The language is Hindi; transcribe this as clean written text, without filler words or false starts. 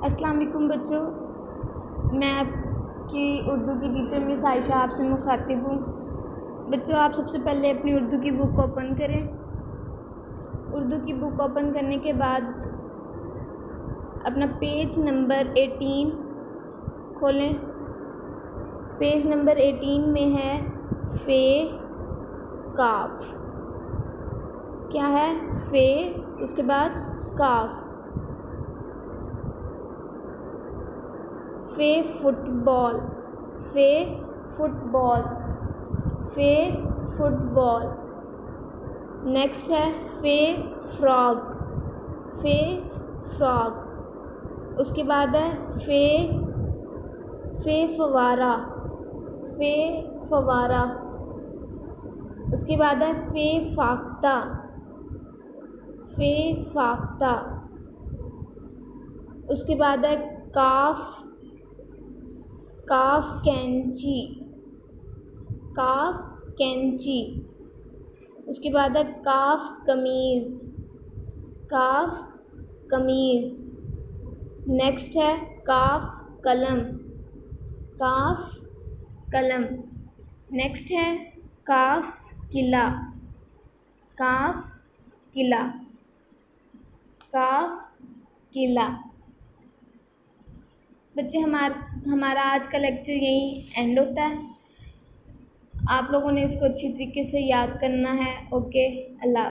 अस्सलाम वालेकुम बच्चों, मैं आपकी उर्दू की टीचर मिस आयशा आपसे मुखातिब हूँ। बच्चों, आप सबसे पहले अपनी उर्दू की बुक ओपन करें। उर्दू की बुक ओपन करने के बाद अपना पेज नंबर 18 खोलें। पेज नंबर 18 में है फ़े काफ। क्या है? फ़े, उसके बाद काफ। फ़े फुटबॉल, फ़े फुटबॉल, फ़े फुटबॉल। नेक्स्ट है फ़े फ्रॉग, फ़े फ्रॉग। उसके बाद है फ़े फवारा, फ़े फवारा। उसके बाद है फ़े फाख्ता, फ़े फाख्ता। उसके बाद है काफ कैंची, काफ कैंची। उसके बाद है काफ कमीज़, काफ कमीज़। नेक्स्ट है काफ कलम, काफ कलम। नेक्स्ट है काफ किला, काफ किला, काफ किला। बच्चे, हमारा आज का लेक्चर यहीं एंड होता है। आप लोगों ने इसको अच्छी तरीके से याद करना है। ओके, अल्लाह।